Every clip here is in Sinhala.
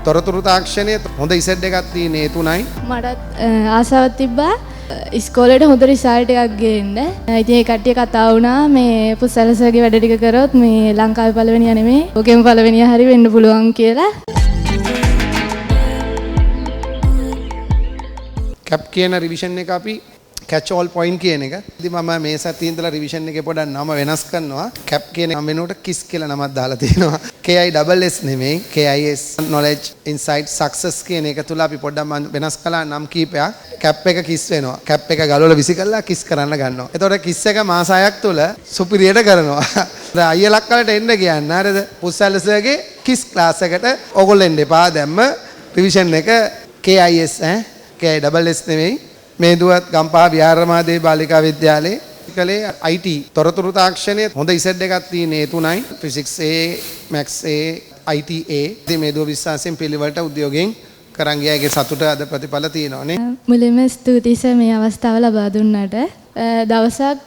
තොරතුරු තාක්ෂණයේ හොඳ ඉසෙට් එකක් තියෙන ඒ තුනයි. මටත් ආසාවක් තිබ්බා ඉස්කෝලේට හොඳ රිසල්ට් එකක් ගේන්න. ඉතින් ඒ කට්ටිය කතා වුණා මේ පුසලසගේ වැඩ ටික කරොත් මේ ලංකාවේ පළවෙනියා නෙමෙයි ඕකෙම පළවෙනියා හරි වෙන්න පුළුවන් කියලා. කැප් කියන රිවිෂන් එක අපි catch all point කියන එක. ඉතින් මම මේ සතියේ ඉඳලා රිවිෂන් එකේ පොඩක් නම වෙනස් කරනවා. කැප් කියන නම වෙනුවට කිස් කියලා නමක් දාලා තියෙනවා. KISS නෙමෙයි KIS knowledge insight success කියන එක තුල අපි පොඩ්ඩක් වෙනස් කළා නම් කීපයක්. කැප් එක කිස් වෙනවා. කැප් එක ගලවලා විසි කරලා කිස් කරන්න ගන්නවා. එතකොට කිස් එක මාස 6ක් තුල සුපිරියට කරනවා. දැන් අයියලක් වලට එන්න කියන්නේ හරිද? පුස්සල්සර්ගේ කිස් ක්ලාස් එකට ඕගොල්ලෝ එන්න එපා. දැම්ම රිවිෂන් එක KIS KISS නෙමෙයි. මේ දුවත් ගම්පහ විහාරමාදේ බාලිකා විද්‍යාලයේ කලේ IT තොරතුරු තාක්ෂණයේ හොඳ ඉසෙට් එකක් තියෙන ඒ තුනයි physics A maths A IT A ඉතින් මේ දුව විශ්වාසයෙන් පිළිවෙලට උද්‍යෝගයෙන් කරන් ගියාගේ සතුට අද ප්‍රතිඵල තියෙනවා නේ. මුලින්ම ස්තුතියි සර් මේ අවස්ථාව ලබා දුන්නට. දවසක්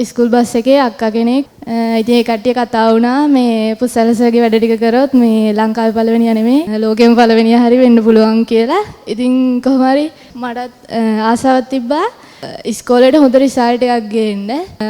ස්කූල් බස් එකේ අක්කා කෙනෙක් ඉතින් ඒ කට්ටිය කතා වුණා මේ පුසලසගේ වැඩ ටික කරොත් මේ ලංකාවේ පළවෙනියා නෙමෙයි ලෝකෙම පළවෙනියා හරි වෙන්න පුළුවන් කියලා. ඉතින් කොහොම හරි මටත් ආසාවක් තිබ්බා ඉස්කෝලේට හොඳ රිසල්ට් එකක් ගේන්න.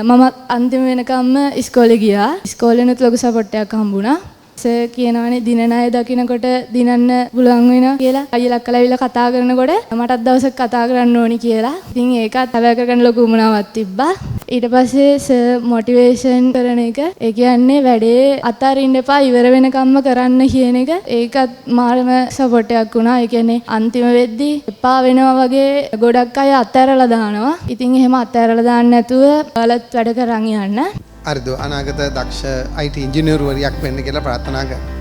මම අන්තිම වෙනකම්ම ඉස්කෝලේ ගියා. ඉස්කෝලේනුත් ලොකු සපෝට් එකක් හම්බුණා. සර් කියනවානේ දින ණය දකින්නකොට දිනන්න පුළුවන් වෙනවා කියලා. අයියලා කලවිලා කතා කරනකොට මටත් දවසක් කතා කරන්න ඕනි කියලා. ඉතින් ඒකත් හැබැයි කරගන්න ලොකු උමනාවක් තිබ්බා. ඊට පස්සේ සර් මොටිවේෂන් කරන එක ඒ කියන්නේ වැඩේ අතාරින්න එපා ඉවර වෙනකම්ම කරන්න කියන එක ඒකත් මාරම සපෝට් එකක් වුණා. ඒ කියන්නේ අන්තිම වෙද්දී එපා වෙනවා වගේ ගොඩක් අය අතහැරලා දානවා. ඉතින් එහෙම අතහැරලා දාන්න නැතුව ඔයාලත් වැඩ කරන් යන්න. හරිද? අනාගත දක්ෂ IT ඉංජිනේරුවරියක් වෙන්න කියලා ප්‍රාර්ථනා කරනවා.